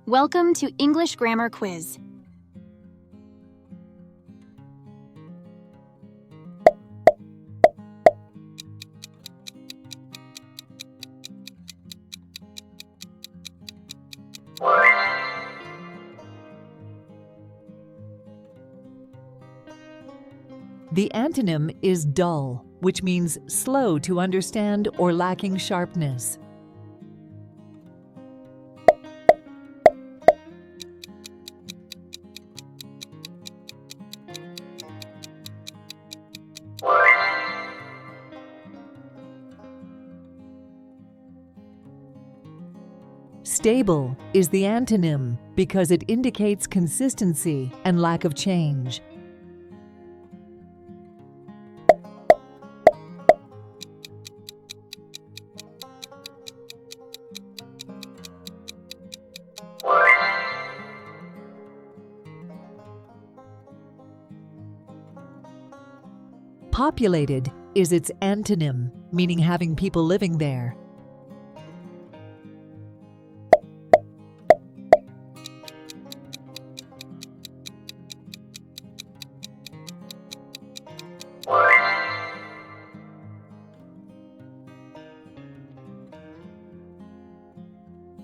Welcome to English Grammar Quiz. The antonym is dull, which means slow to understand or lacking sharpness. Stable is the antonym because it indicates consistency and lack of change. Populated is its antonym, meaning having people living there.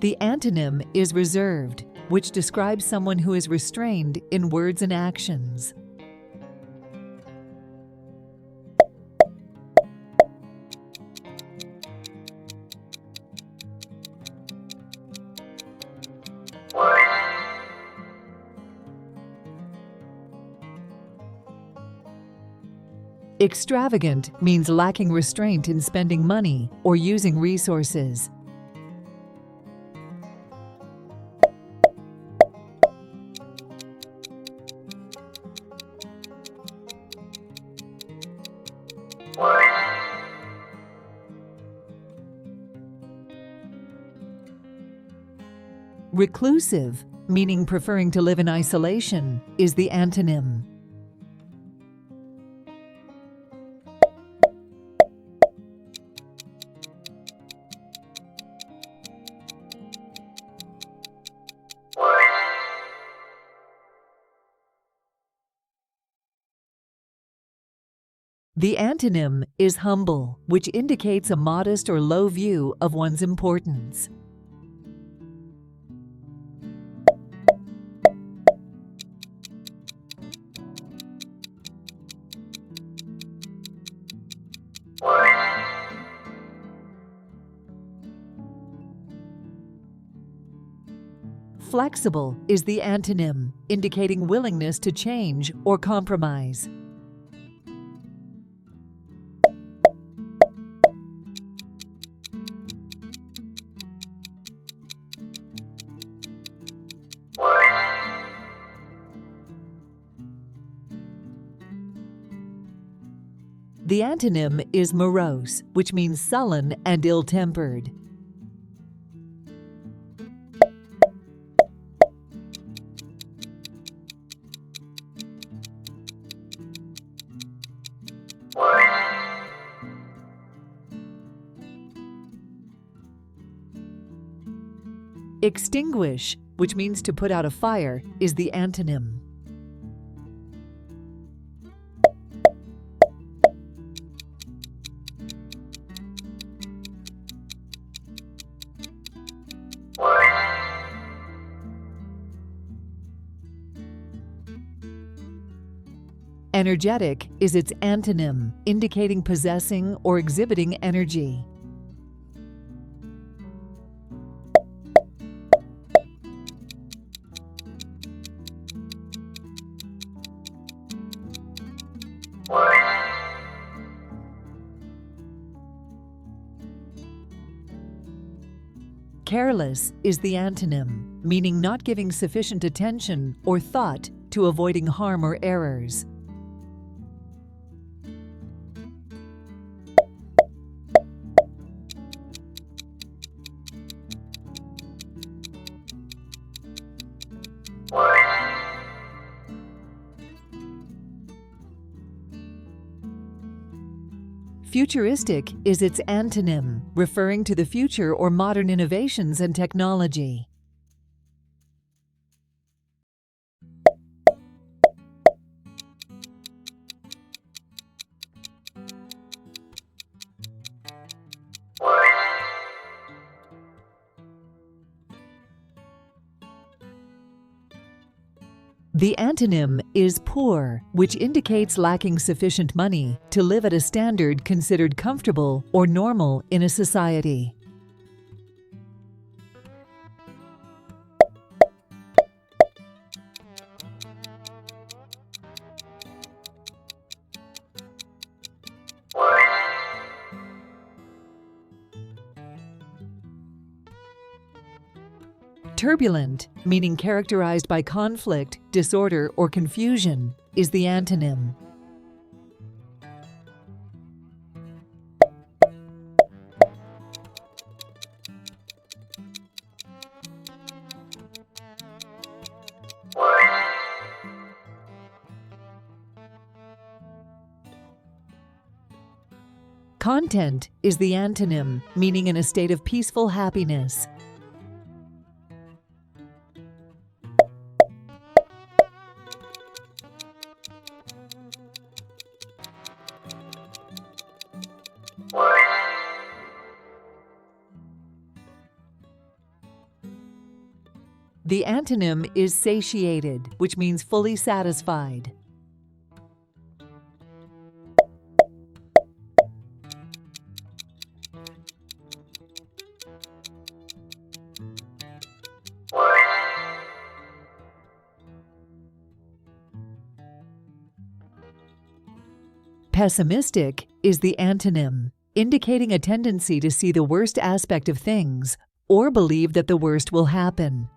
The antonym is reserved, which describes someone who is restrained in words and actions. Extravagant means lacking restraint in spending money or using resources. Reclusive, meaning preferring to live in isolation, is the antonym. The antonym is humble, which indicates a modest or low view of one's importance. Flexible is the antonym, indicating willingness to change or compromise. The antonym is morose, which means sullen and ill-tempered. Extinguish, which means to put out a fire, is the antonym. Energetic is its antonym, indicating possessing or exhibiting energy. Careless is the antonym, meaning not giving sufficient attention or thought to avoiding harm or errors. Futuristic is its antonym, referring to the future or modern innovations and technology. The antonym is poor, which indicates lacking sufficient money to live at a standard considered comfortable or normal in a society. Turbulent, meaning characterized by conflict, disorder, or confusion, is the antonym. Content is the antonym, meaning in a state of peaceful happiness. The antonym is satiated, which means fully satisfied. Pessimistic is the antonym, indicating a tendency to see the worst aspect of things or believe that the worst will happen.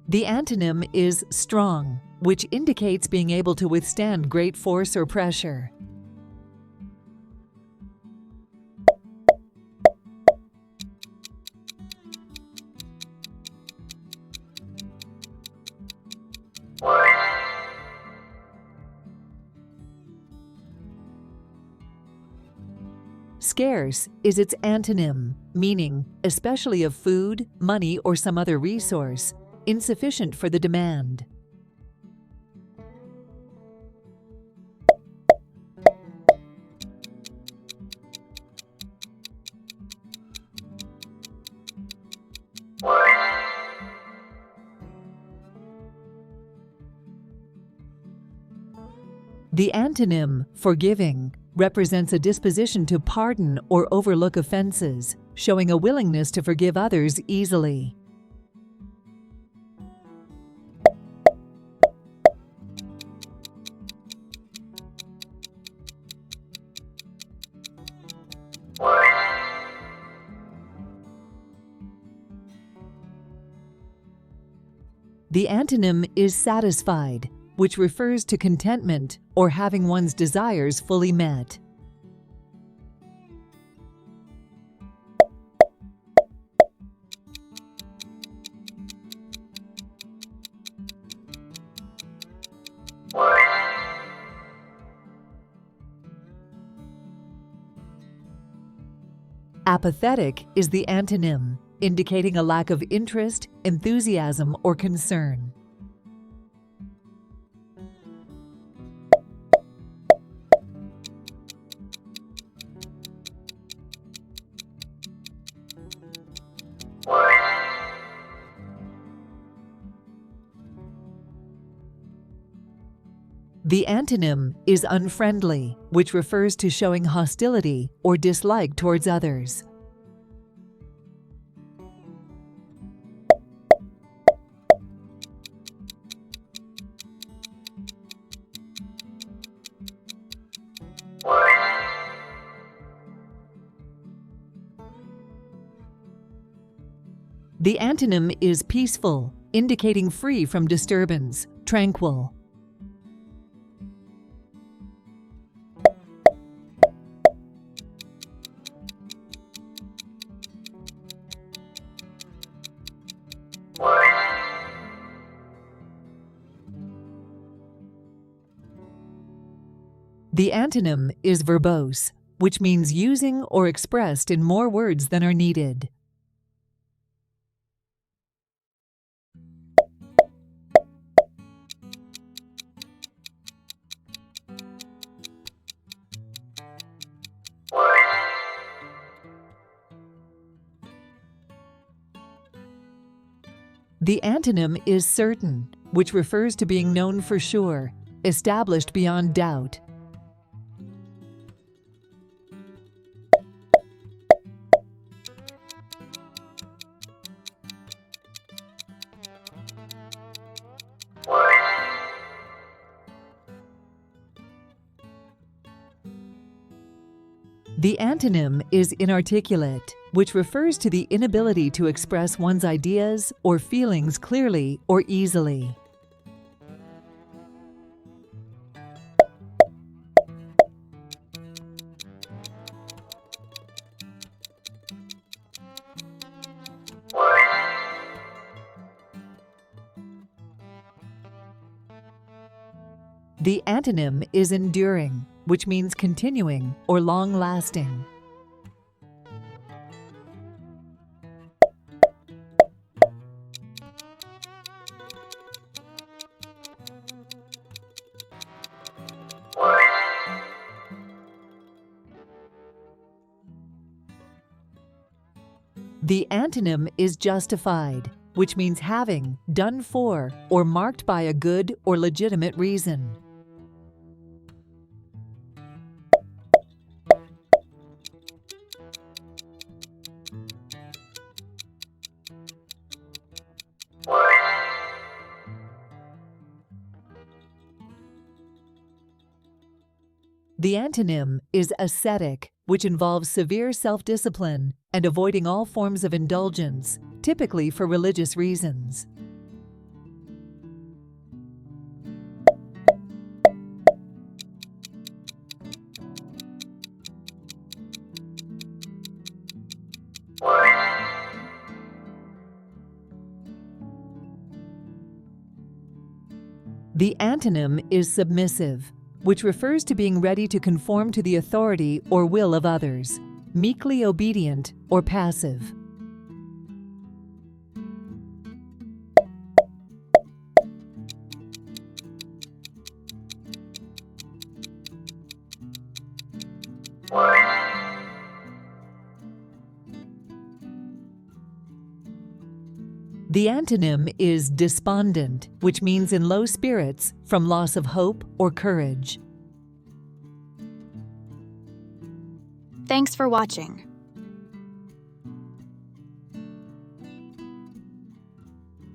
The antonym is strong, which indicates being able to withstand great force or pressure. Scarce is its antonym, meaning, especially of food, money, or some other resource, insufficient for the demand. The antonym, forgiving, represents a disposition to pardon or overlook offenses, showing a willingness to forgive others easily. The antonym is satisfied, which refers to contentment or having one's desires fully met. Apathetic is the antonym, indicating a lack of interest, enthusiasm, or concern. The antonym is unfriendly, which refers to showing hostility or dislike towards others. The antonym is peaceful, indicating free from disturbance, tranquil. The antonym is verbose, which means using or expressed in more words than are needed. The antonym is certain, which refers to being known for sure, established beyond doubt. The antonym is inarticulate, which refers to the inability to express one's ideas or feelings clearly or easily. The antonym is enduring, which means continuing or long-lasting. The antonym is justified, which means having, done for, or marked by a good or legitimate reason. The antonym is ascetic, which involves severe self-discipline and avoiding all forms of indulgence, typically for religious reasons. The antonym is submissive, which refers to being ready to conform to the authority or will of others, meekly obedient or passive. The antonym is despondent, which means in low spirits from loss of hope or courage. Thanks for watching.